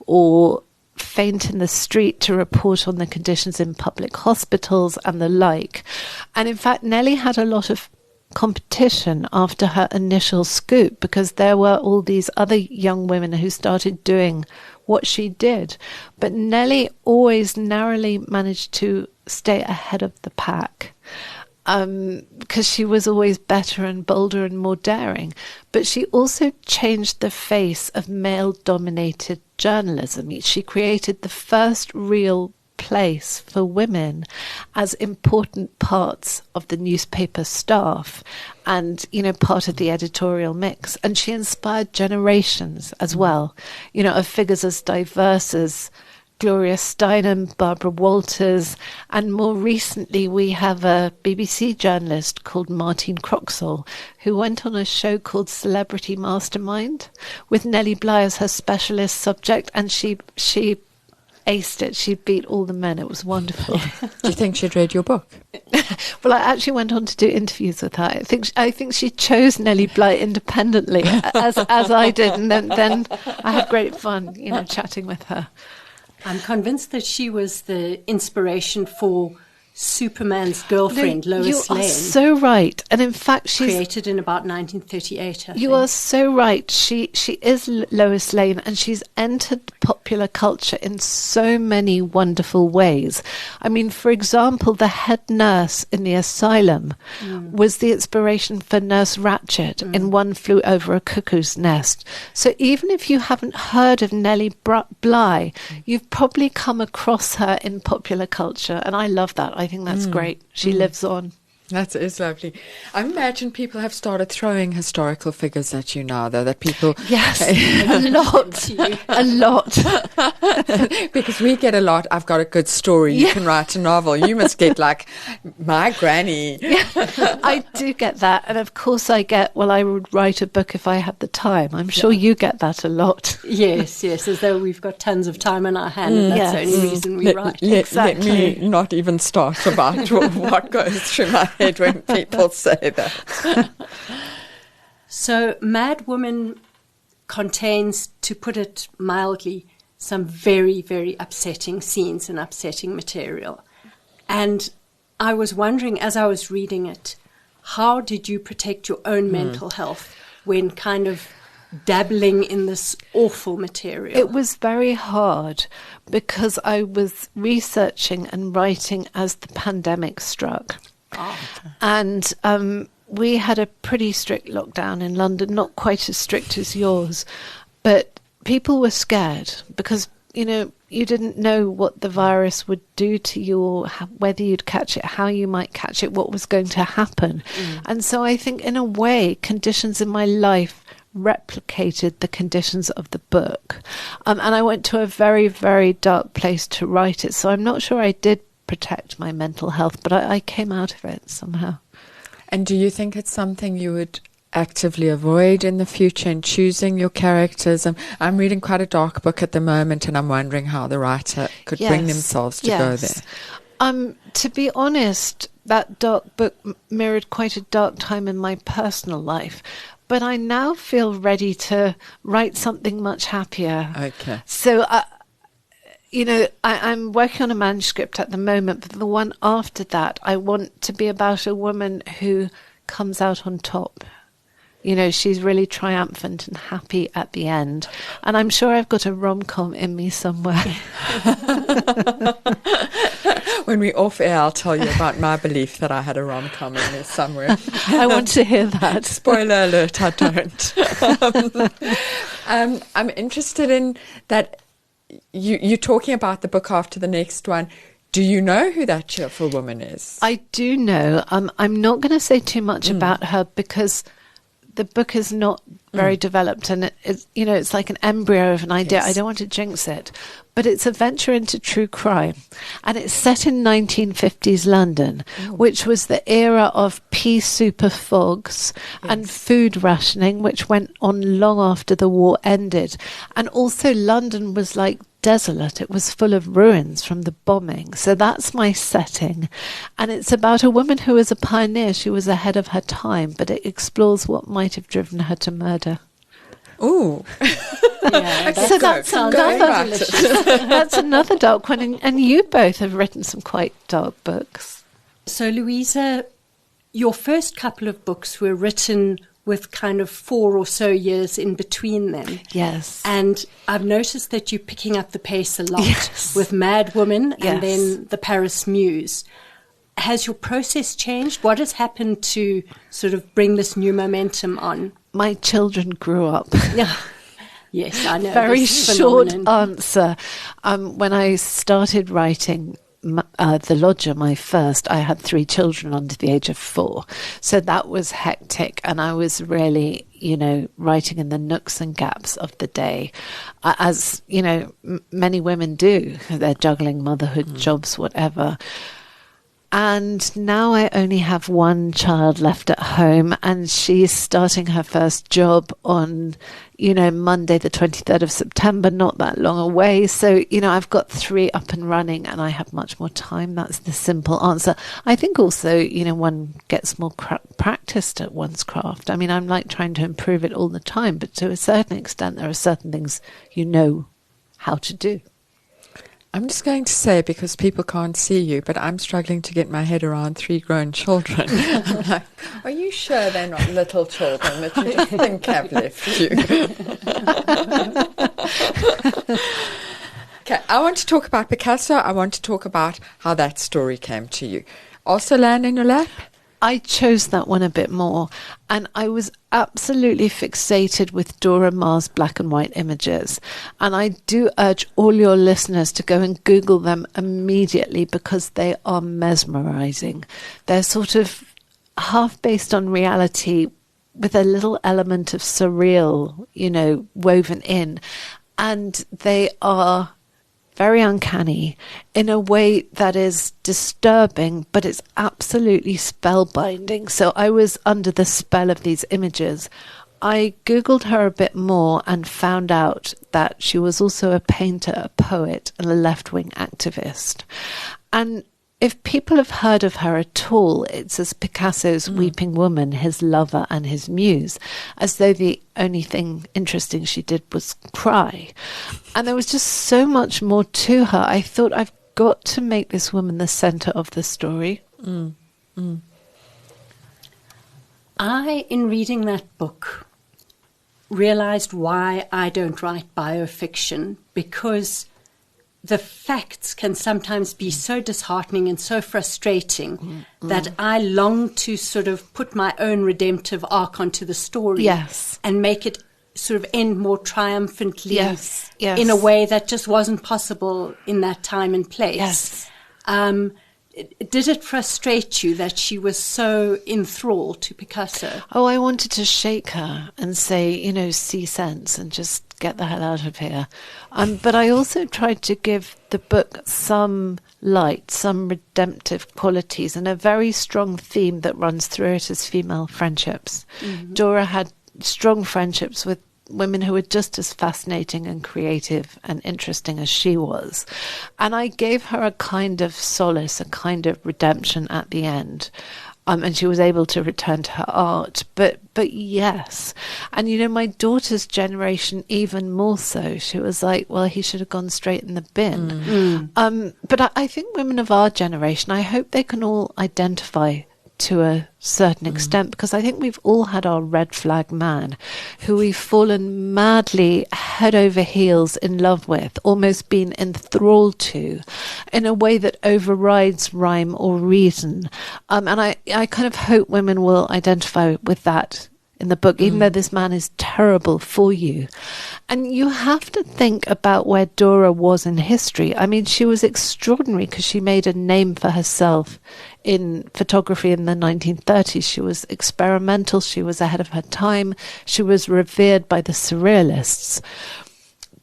Speaker 3: or faint in the street to report on the conditions in public hospitals and the like. And in fact, Nellie had a lot of competition after her initial scoop, because there were all these other young women who started doing what she did. But Nellie always narrowly managed to stay ahead of the pack. Because she was always better and bolder and more daring. But she also changed the face of male-dominated journalism. She created the first real place for women as important parts of the newspaper staff and, part of the editorial mix. And she inspired generations as well, of figures as diverse as Gloria Steinem, Barbara Walters, and more recently we have a BBC journalist called Martine Croxall who went on a show called Celebrity Mastermind with Nellie Bly as her specialist subject, and she aced it. She beat all the men. It was wonderful.
Speaker 2: Do you think she'd read your book?
Speaker 3: Well, I actually went on to do interviews with her. I think she chose Nellie Bly independently, as I did, and then I had great fun, chatting with her.
Speaker 1: I'm convinced that she was the inspiration for Superman's girlfriend, Lois Lane.
Speaker 3: You are so right. And in fact, she's
Speaker 1: created in about 1938, I think.
Speaker 3: You are so right. She is Lois Lane, and she's entered popular culture in so many wonderful ways. I mean, for example, the head nurse in the asylum was the inspiration for Nurse Ratched in One Flew Over a Cuckoo's Nest. So even if you haven't heard of Nellie Bly, you've probably come across her in popular culture, and I love that. I think that's great. She lives on.
Speaker 2: That is lovely. I imagine people have started throwing historical figures at you now, though, that people...
Speaker 3: Yes, a lot.
Speaker 2: Because we get a lot, I've got a good story, you can write a novel. You must get, like, my granny.
Speaker 3: I do get that. And of course I get, I would write a book if I had the time. I'm sure you get that a lot.
Speaker 1: Yes, as though we've got tons of time on our hand, and that's the only reason we write.
Speaker 2: Let me not even start about what goes through my head when people say that.
Speaker 1: So Mad Woman contains, to put it mildly, some very, very upsetting scenes and upsetting material. And I was wondering, as I was reading it, how did you protect your own mental health when kind of dabbling in this awful material?
Speaker 3: It was very hard because I was researching and writing as the pandemic struck.
Speaker 1: Oh.
Speaker 3: And we had a pretty strict lockdown in London, not quite as strict as yours, but people were scared because, you didn't know what the virus would do to you or whether you'd catch it, how you might catch it, what was going to happen. And so I think in a way, conditions in my life replicated the conditions of the book. And I went to a very, very dark place to write it. So I'm not sure I did protect my mental health, but I came out of it somehow.
Speaker 2: And do you think it's something you would actively avoid in the future in choosing your characters? I'm reading quite a dark book at the moment, and I'm wondering how the writer could bring themselves to go there.
Speaker 3: To be honest, that dark book mirrored quite a dark time in my personal life, but I now feel ready to write something much happier.
Speaker 2: Okay.
Speaker 3: So I'm working on a manuscript at the moment, but the one after that, I want to be about a woman who comes out on top. She's really triumphant and happy at the end. And I'm sure I've got a rom-com in me somewhere.
Speaker 2: When we're off air, I'll tell you about my belief that I had a rom-com in me somewhere.
Speaker 3: I want to hear that.
Speaker 2: Spoiler alert, I don't. I'm interested in that. You're talking about the book after the next one. Do you know who that cheerful woman is?
Speaker 3: I do know. I'm not going to say too much about her because the book is not very developed, and it's like an embryo of an idea. Yes. I don't want to jinx it, but it's a venture into true crime, and it's set in 1950s London, which was the era of pea super fogs and food rationing, which went on long after the war ended. And also London was like desolate. It was full of ruins from the bombing. So that's my setting. And it's about a woman who was a pioneer. She was ahead of her time, but it explores what might have driven her to murder.
Speaker 2: Ooh.
Speaker 3: So that's another dark one. And you both have written some quite dark books.
Speaker 1: So, Louisa, your first couple of books were written with kind of 4 or so years in between them.
Speaker 3: Yes.
Speaker 1: And I've noticed that you're picking up the pace a lot
Speaker 3: Yes.
Speaker 1: with Mad Woman
Speaker 3: Yes.
Speaker 1: and then the Paris Muse. Has your process changed? What has happened to sort of bring this new momentum on?
Speaker 3: My children grew up.
Speaker 1: Yeah. Yes, I know.
Speaker 3: Very
Speaker 1: this
Speaker 3: short
Speaker 1: phenomenon.
Speaker 3: answer. When I started writing The Lodger, my first, I had 3 children under the age of 4. So that was hectic. And I was really, writing in the nooks and gaps of the day. As, many women do. They're juggling motherhood, jobs, whatever. And now I only have 1 child left at home, and she's starting her first job on, Monday, the 23rd of September, not that long away. So, I've got 3 up and running and I have much more time. That's the simple answer. I think also, one gets more practiced at one's craft. I mean, I'm like trying to improve it all the time, but to a certain extent, there are certain things you know how to do.
Speaker 2: I'm just going to say, because people can't see you, but I'm struggling to get my head around 3 grown children. I'm like, are you sure they're not little children that you just think have left you? Okay, I want to talk about Picasso. I want to talk about how that story came to you. Also land in your lap?
Speaker 3: I chose that one a bit more, and I was absolutely fixated with Dora Maar's black and white images. And I do urge all your listeners to go and Google them immediately, because they are mesmerizing. They're sort of half based on reality with a little element of surreal, woven in. And they are very uncanny in a way that is disturbing, but it's absolutely spellbinding. So I was under the spell of these images. I Googled her a bit more and found out that she was also a painter, a poet, and a left-wing activist. And if people have heard of her at all, it's as Picasso's weeping woman, his lover and his muse, as though the only thing interesting she did was cry. And there was just so much more to her. I thought, I've got to make this woman the centre of the story.
Speaker 1: I, in reading that book, realized why I don't write biofiction, because the facts can sometimes be so disheartening and so frustrating that I long to sort of put my own redemptive arc onto the story.
Speaker 3: Yes.
Speaker 1: And make it sort of end more triumphantly.
Speaker 3: Yes.
Speaker 1: In a way that just wasn't possible in that time and place.
Speaker 3: Yes.
Speaker 1: Did it frustrate you that she was so enthralled to Picasso?
Speaker 3: Oh, I wanted to shake her and say, see sense and just get the hell out of here. But I also tried to give the book some light, some redemptive qualities, and a very strong theme that runs through it is female friendships. Dora had strong friendships with women who were just as fascinating and creative and interesting as she was. And I gave her a kind of solace, a kind of redemption at the end. And she was able to return to her art. But yes. And, my daughter's generation, even more so. She was like, well, he should have gone straight in the bin. But I think women of our generation, I hope they can all identify to a certain extent, because I think we've all had our red flag man who we've fallen madly head over heels in love with, almost been enthralled to, in a way that overrides rhyme or reason. And I kind of hope women will identify with that in the book, even though this man is terrible for you. And you have to think about where Dora was in history. I mean, she was extraordinary because she made a name for herself in photography in the 1930s. She was experimental. She was ahead of her time. She was revered by the surrealists.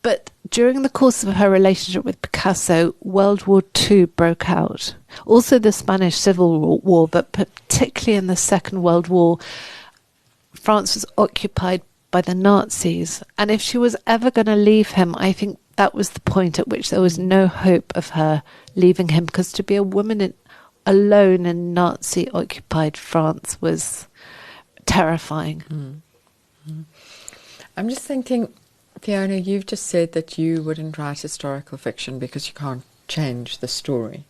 Speaker 3: But during the course of her relationship with Picasso, World War II broke out. Also the Spanish Civil War, but particularly in the Second World War, France was occupied by the Nazis. And if she was ever going to leave him, I think that was the point at which there was no hope of her leaving him, because to be a woman alone in Nazi-occupied France was terrifying.
Speaker 2: I'm just thinking, Fiona, you've just said that you wouldn't write historical fiction because you can't change the story.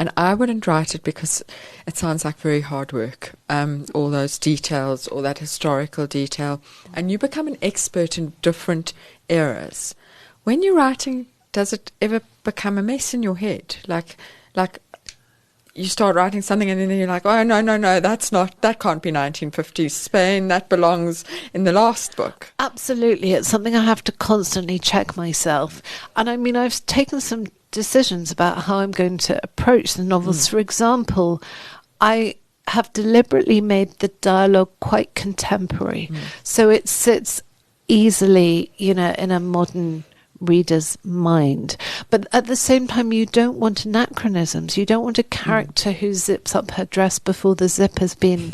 Speaker 2: And I wouldn't write it because it sounds like very hard work, all those details, all that historical detail. And you become an expert in different eras. When you're writing, does it ever become a mess in your head? Like you start writing something and then you're like, oh, no, that can't be 1950s Spain. That belongs in the last book.
Speaker 3: Absolutely. It's something I have to constantly check myself. And I mean, I've taken some decisions about how I'm going to approach the novels. For example, I have deliberately made the dialogue quite contemporary. So it sits easily, in a modern reader's mind. But at the same time, you don't want anachronisms. You don't want a character who zips up her dress before the zip has been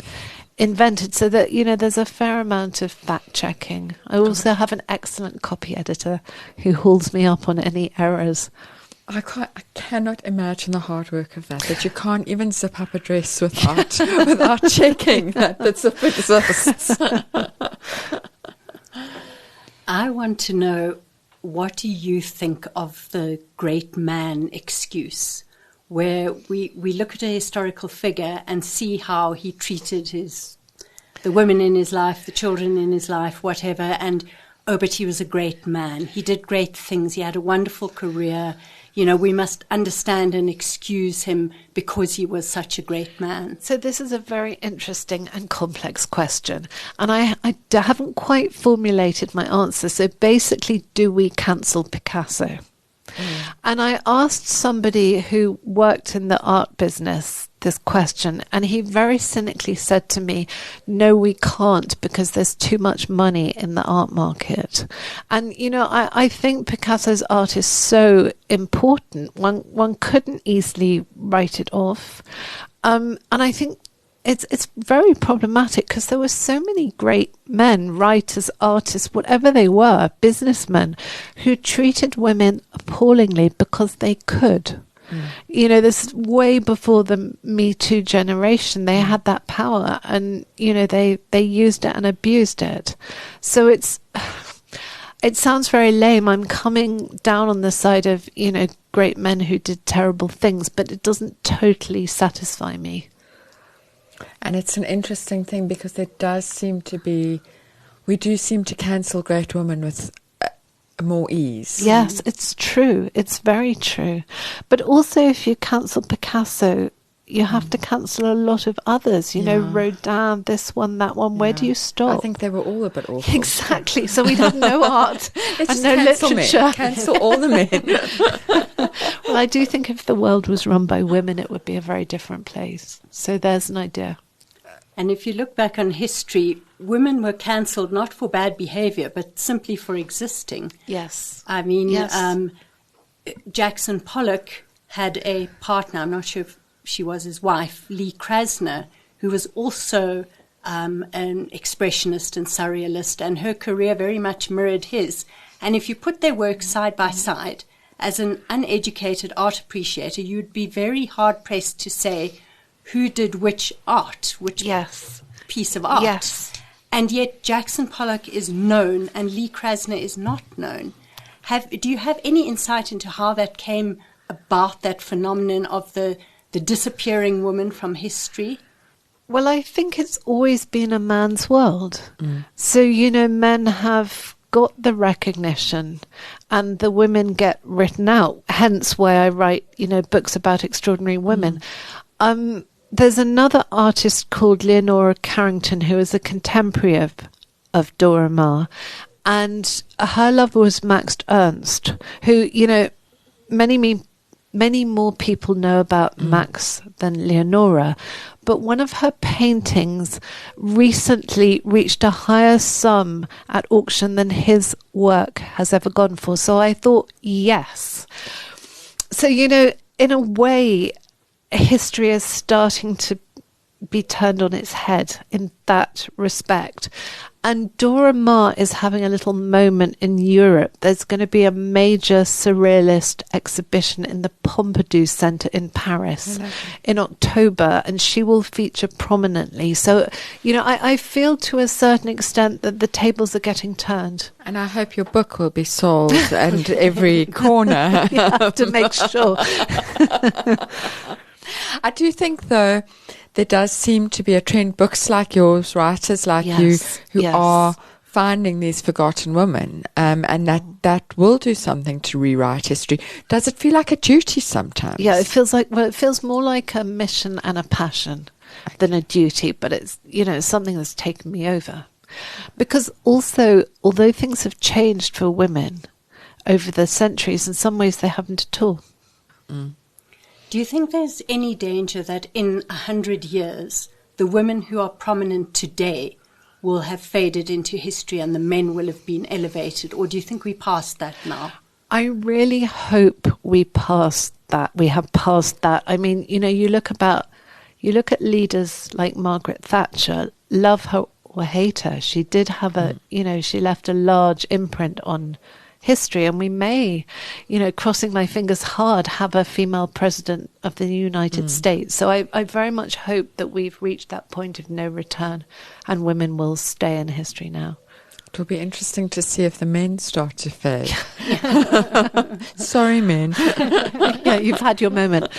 Speaker 3: invented, so that, there's a fair amount of fact-checking. I also have an excellent copy editor who hauls me up on any errors.
Speaker 2: I cannot imagine the hard work of that you can't even zip up a dress without checking that the zip exists.
Speaker 1: I want to know, what do you think of the great man excuse, where we look at a historical figure and see how he treated the women in his life, the children in his life, whatever, and, but he was a great man. He did great things. He had a wonderful career. We must understand and excuse him because he was such a great man.
Speaker 3: So this is a very interesting and complex question. And I haven't quite formulated my answer. So basically, do we cancel Picasso? And I asked somebody who worked in the art business this question, and he very cynically said to me, no, we can't, because there's too much money in the art market. And, I think Picasso's art is so important. One couldn't easily write it off. And I think it's very problematic because there were so many great men, writers, artists, whatever they were, businessmen, who treated women appallingly because they could. This is way before the Me Too generation. They had that power, and they used it and abused it. So it sounds very lame. I'm coming down on the side of great men who did terrible things, but it doesn't totally satisfy me.
Speaker 2: And it's an interesting thing because there does seem to be, we do seem to cancel great women with more ease.
Speaker 3: Yes, it's true. It's very true. But also, if you cancel Picasso, you have to cancel a lot of others. Rodin, this one, that one. Where do you stop?
Speaker 2: I think they were all a bit awful.
Speaker 3: Exactly. So we'd have no art and no literature.
Speaker 2: Cancel all the men.
Speaker 3: Well, I do think if the world was run by women, it would be a very different place. So there's an idea.
Speaker 1: And if you look back on history, women were cancelled not for bad behavior, but simply for existing.
Speaker 3: Yes.
Speaker 1: I mean, Jackson Pollock had a partner, I'm not sure if she was his wife, Lee Krasner, who was also an expressionist and surrealist, and her career very much mirrored his. And if you put their work side by side, as an uneducated art appreciator, you'd be very hard-pressed to say who did which art, which piece of art.
Speaker 3: Yes.
Speaker 1: And yet Jackson Pollock is known and Lee Krasner is not known. Do you have any insight into how that came about, that phenomenon of the disappearing woman from history?
Speaker 3: Well, I think it's always been a man's world. So, men have got the recognition and the women get written out, hence why I write, books about extraordinary women. There's another artist called Leonora Carrington who is a contemporary of Dora Maar, and her lover was Max Ernst, who, many more people know about Max than Leonora, but one of her paintings recently reached a higher sum at auction than his work has ever gone for. So I thought, yes. So, in a way, history is starting to be turned on its head in that respect. And Dora Maar is having a little moment in Europe. There's going to be a major surrealist exhibition in the Pompidou Centre in Paris in October, and she will feature prominently. So, I feel to a certain extent that the tables are getting turned.
Speaker 2: And I hope your book will be sold and every corner.
Speaker 3: You have to make sure.
Speaker 2: I do think, though, there does seem to be a trend. Books like yours, writers like you, who are finding these forgotten women, and that will do something to rewrite history. Does it feel like a duty sometimes?
Speaker 3: Yeah, it feels more like a mission and a passion than a duty, but it's, it's something that's taken me over. Because also, although things have changed for women over the centuries, in some ways they haven't at all.
Speaker 1: Mm. Do you think there's any danger that in 100 years, the women who are prominent today will have faded into history and the men will have been elevated? Or do you think we're past that now?
Speaker 3: I really hope we have passed that. I mean, you look at leaders like Margaret Thatcher, love her or hate her. She did have she left a large imprint on history, and we may, crossing my fingers hard, have a female president of the United States. So I very much hope that we've reached that point of no return and women will stay in history now.
Speaker 2: It will be interesting to see if the men start to fade. Sorry, men.
Speaker 3: Yeah, you've had your moment.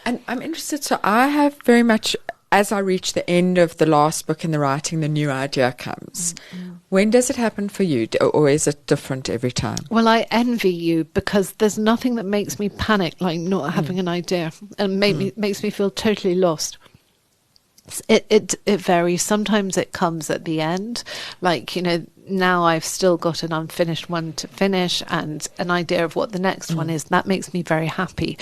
Speaker 2: And I'm interested, so I have very much, as I reach the end of the last book in the writing, the new idea comes. Mm-hmm. When does it happen for you, or is it different every time?
Speaker 3: Well, I envy you, because there's nothing that makes me panic like not having an idea, and makes me feel totally lost. It varies. Sometimes it comes at the end, like, now I've still got an unfinished one to finish and an idea of what the next one is. That makes me very happy.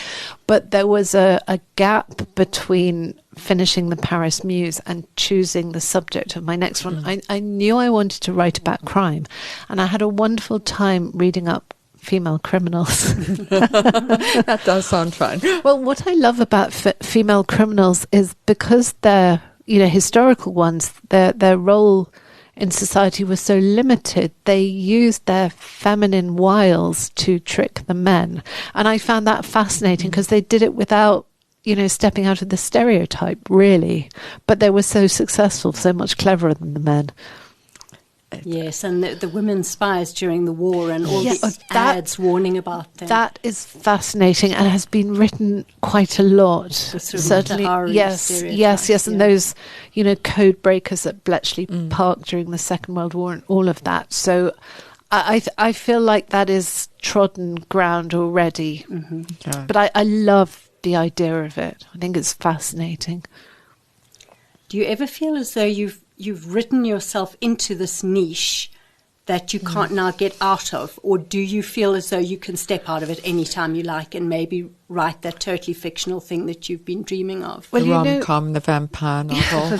Speaker 3: But there was a gap between finishing the Paris Muse and choosing the subject of my next one. I knew I wanted to write about crime, and I had a wonderful time reading up female criminals.
Speaker 2: That does sound fun.
Speaker 3: Well, what I love about female criminals is because they're, historical ones, their role in society was so limited, they used their feminine wiles to trick the men. And I found that fascinating because they did it without, stepping out of the stereotype, really. But they were so successful, so much cleverer than the men.
Speaker 1: Yes, and the women spies during the war and all the ads warning about them.
Speaker 3: That is fascinating and has been written quite a lot.
Speaker 1: Certainly,
Speaker 3: yes. And those, code breakers at Bletchley Park during the Second World War and all of that. So I feel like that is trodden ground already. Mm-hmm. Yeah. But I love the idea of it. I think it's fascinating.
Speaker 1: Do you ever feel as though you've written yourself into this niche that you can't now get out of? Or do you feel as though you can step out of it any time you like and maybe write that totally fictional thing that you've been dreaming of?
Speaker 2: Well, the rom-com, the vampire novel.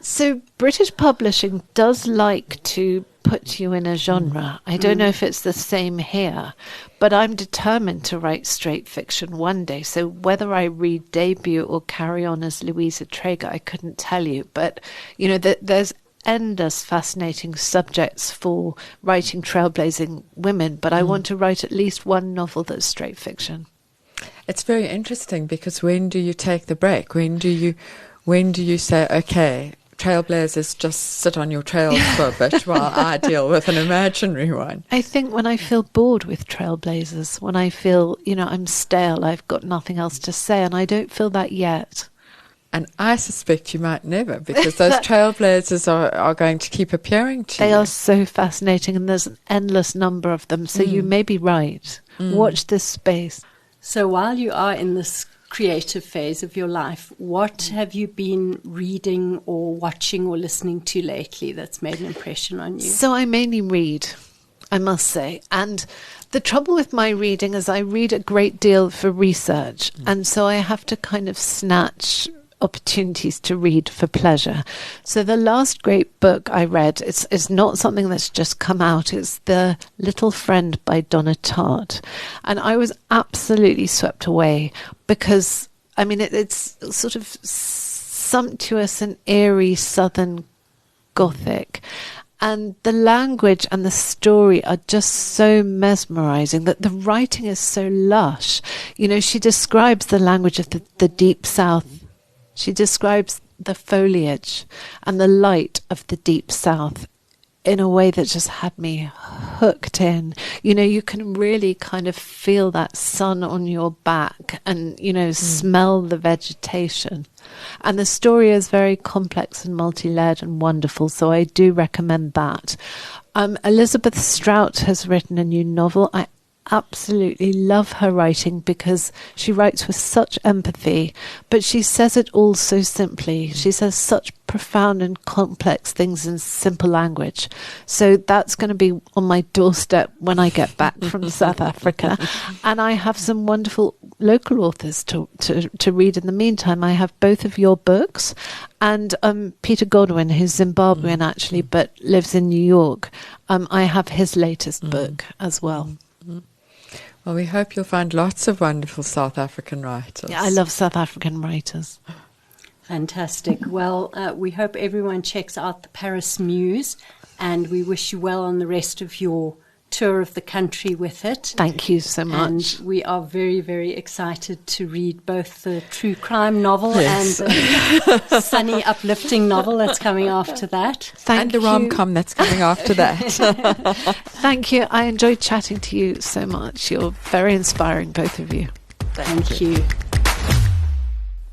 Speaker 3: So British publishing does like to put you in a genre. I don't know if it's the same here, but I'm determined to write straight fiction one day. So whether I read debut or carry on as Louisa Treger, I couldn't tell you. But, there's endless fascinating subjects for writing trailblazing women, but I want to write at least one novel that's straight fiction.
Speaker 2: It's very interesting, because when do you take the break? When do you say, okay, trailblazers, just sit on your trails for a bit while I deal with an imaginary one?
Speaker 3: I think when I feel bored with trailblazers, when I feel, I'm stale, I've got nothing else to say, and I don't feel that yet.
Speaker 2: And I suspect you might never, because those trailblazers are going to keep appearing to you.
Speaker 3: They are so fascinating, and there's an endless number of them, so you may be right. Watch this space.
Speaker 1: So while you are in this creative phase of your life, what have you been reading or watching or listening to lately that's made an impression on you?
Speaker 3: So I mainly read, I must say. And the trouble with my reading is I read a great deal for research. And so I have to kind of snatch opportunities to read for pleasure. So the last great book I read, it's not something that's just come out. It's The Little Friend by Donna Tartt. And I was absolutely swept away because, it's sort of sumptuous and airy Southern Gothic. And the language and the story are just so mesmerizing, that the writing is so lush. She describes the language of the Deep South. She describes the foliage and the light of the Deep South in a way that just had me hooked in. You know, you can really kind of feel that sun on your back and, you know, smell the vegetation. And the story is very complex and multi-layered and wonderful, so I do recommend that. Elizabeth Strout has written a new novel. I absolutely love her writing because she writes with such empathy, but she says it all so simply. She says such profound and complex things in simple language. So that's going to be on my doorstep when I get back from South Africa. And I have some wonderful local authors to read in the meantime. I have both of your books and Peter Godwin, who's Zimbabwean actually, but lives in New York. I have his latest book as well.
Speaker 2: Well, we hope you'll find lots of wonderful South African writers.
Speaker 3: Yeah, I love South African writers.
Speaker 1: Fantastic. Well, we hope everyone checks out the Paris Muse, and we wish you well on the rest of your tour of the country with it.
Speaker 3: Thank you so much.
Speaker 1: And we are very, very excited to read both the true crime novel and the sunny, uplifting novel that's coming after that.
Speaker 2: And the rom-com that's coming after that.
Speaker 3: Thank you. I enjoyed chatting to you so much. You're very inspiring, both of you.
Speaker 1: Thank you.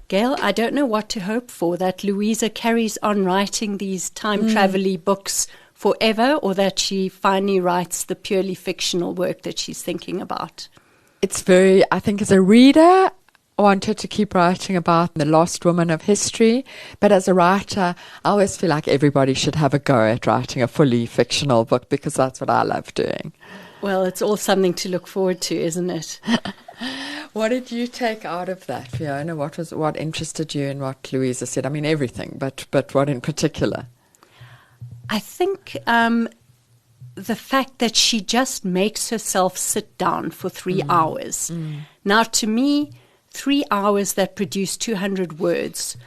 Speaker 1: Gail, I don't know what to hope for, that Louisa carries on writing these time-travel-y books forever, or that she finally writes the purely fictional work that she's thinking about.
Speaker 2: I think as a reader, I wanted to keep writing about the lost woman of history, but as a writer, I always feel like everybody should have a go at writing a fully fictional book because that's what I love doing.
Speaker 1: Well, it's all something to look forward to, isn't it?
Speaker 2: What did you take out of that, Fiona? What interested you in what Louisa said? I mean, everything, but what in particular?
Speaker 1: I think the fact that she just makes herself sit down for 3 hours. Now, to me, 3 hours that produce 200 words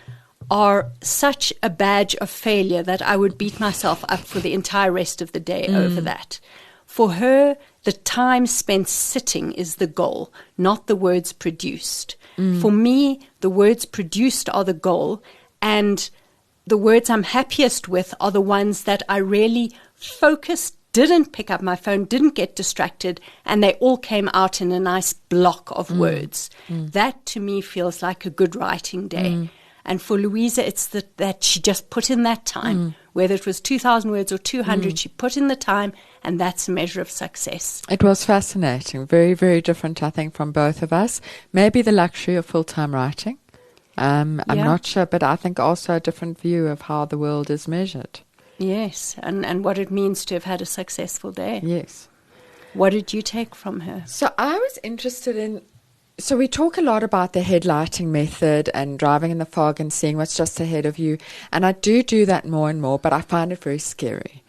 Speaker 1: are such a badge of failure that I would beat myself up for the entire rest of the day over that. For her, the time spent sitting is the goal, not the words produced. For me, the words produced are the goal, and the words I'm happiest with are the ones that I really focused, didn't pick up my phone, didn't get distracted, and they all came out in a nice block of words. That, to me, feels like a good writing day. And for Louisa, it's that she just put in that time. Whether it was 2,000 words or 200, she put in the time, and that's a measure of success.
Speaker 2: It was fascinating. Very, very different, I think, from both of us. Maybe the luxury of full-time writing. I'm not sure, but I think also a different view of how the world is measured.
Speaker 1: Yes, and what it means to have had a successful day.
Speaker 2: Yes.
Speaker 1: What did you take from her?
Speaker 2: So I was interested in... So we talk a lot about the headlighting method and driving in the fog and seeing what's just ahead of you. And I do that more and more, but I find it very scary.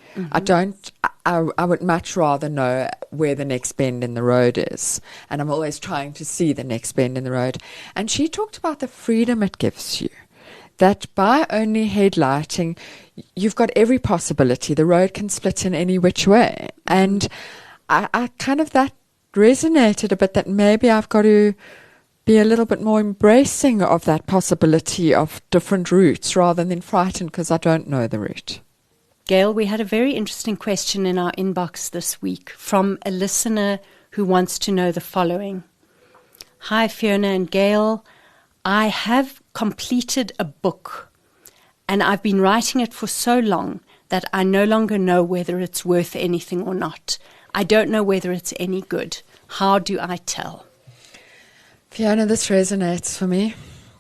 Speaker 2: I would much rather know where the next bend in the road is. And I'm always trying to see the next bend in the road. And she talked about the freedom it gives you. That by only headlighting, you've got every possibility. The road can split in any which way. And I kind of, that resonated a bit, that maybe I've got to be a little bit more embracing of that possibility of different routes rather than frightened because I don't know the route.
Speaker 1: Gail, we had a very interesting question in our inbox this week from a listener who wants to know the following. Hi, Fiona and Gail. I have completed a book, and I've been writing it for so long that I no longer know whether it's worth anything or not. I don't know whether it's any good. How do I tell?
Speaker 2: Fiona, this resonates for me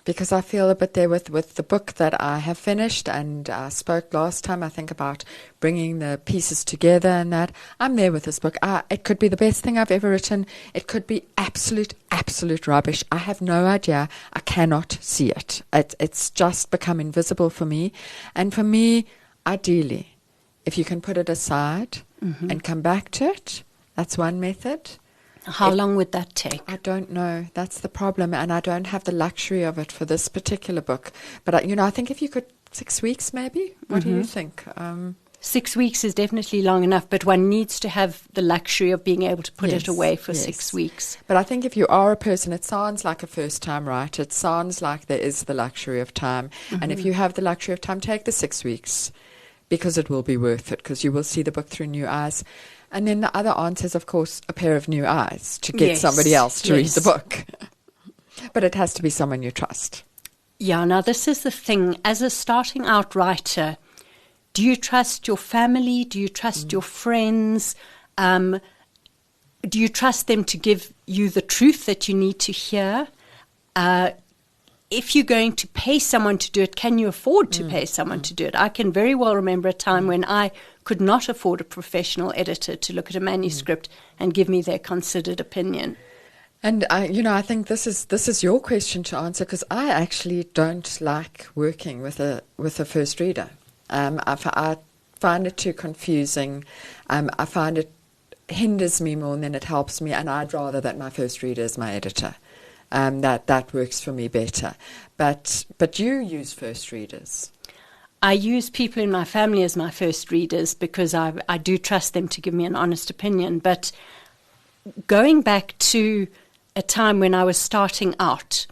Speaker 2: because I feel a bit there with the book that I have finished, and I spoke last time, I think, about bringing the pieces together and that. I'm there with this book. It could be the best thing I've ever written. It could be absolute rubbish. I have no idea. I cannot see it. It's just become invisible for me. And for me, ideally, if you can put it aside and come back to it, that's one method.
Speaker 1: How long would that take?
Speaker 2: I don't know. That's the problem. And I don't have the luxury of it for this particular book. But, I think if you could, 6 weeks maybe? What do you think?
Speaker 1: 6 weeks is definitely long enough, but one needs to have the luxury of being able to put it away for 6 weeks.
Speaker 2: But I think if you are a person, it sounds like a first-time writer. It sounds like there is the luxury of time. And if you have the luxury of time, take the 6 weeks. because it will be worth it, because you will see the book through new eyes. And then the other answer is, of course, a pair of new eyes to get somebody else to read the book. But it has to be someone you trust.
Speaker 1: Yeah, now this is the thing. As a starting out writer, do you trust your family? Do you trust your friends? Do you trust them to give you the truth that you need to hear? If you're going to pay someone to do it, can you afford to pay someone to do it? I can very well remember a time when I could not afford a professional editor to look at a manuscript and give me their considered opinion.
Speaker 2: And I think this is your question to answer, because I actually don't like working with a first reader. I find it too confusing. I find it hinders me more than it helps me, and I'd rather that my first reader is my editor. That works for me better. But you use first readers.
Speaker 1: I use people in my family as my first readers because I do trust them to give me an honest opinion. But going back to a time when I was starting out,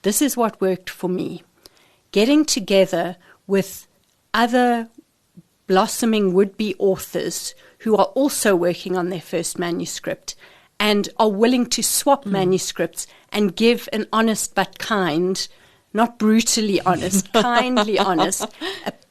Speaker 1: this is what worked for me. Getting together with other blossoming would-be authors who are also working on their first manuscript and are willing to swap manuscripts and give an honest but kind, not brutally honest, kindly honest,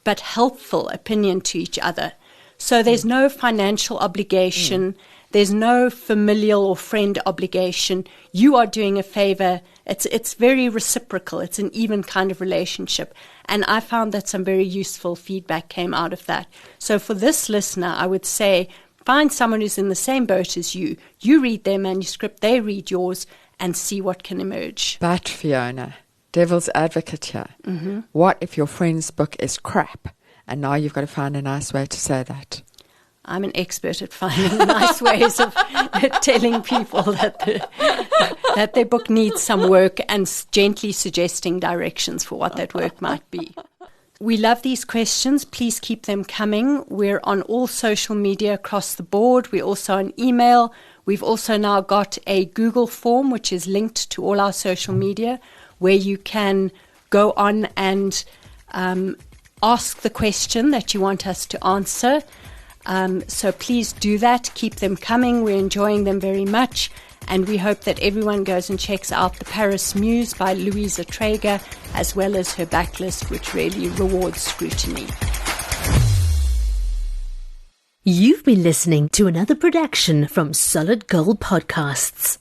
Speaker 1: but helpful opinion to each other. So there's no financial obligation. There's no familial or friend obligation. You are doing a favor. It's very reciprocal. It's an even kind of relationship. And I found that some very useful feedback came out of that. So for this listener, I would say, find someone who's in the same boat as you. You read their manuscript, they read yours, and see what can emerge.
Speaker 2: But Fiona, devil's advocate here. What if your friend's book is crap? And now you've got to find a nice way to say that.
Speaker 1: I'm an expert at finding nice ways of telling people that their book needs some work and gently suggesting directions for what that work might be. We love these questions. Please keep them coming. We're on all social media across the board. We're also on email. We've also now got a Google form, which is linked to all our social media, where you can go on and ask the question that you want us to answer. So please do that. Keep them coming. We're enjoying them very much. And we hope that everyone goes and checks out the PARIS MUSE by Louisa Treger, as well as her backlist, which really rewards scrutiny.
Speaker 4: You've been listening to another production from Solid Gold Podcasts.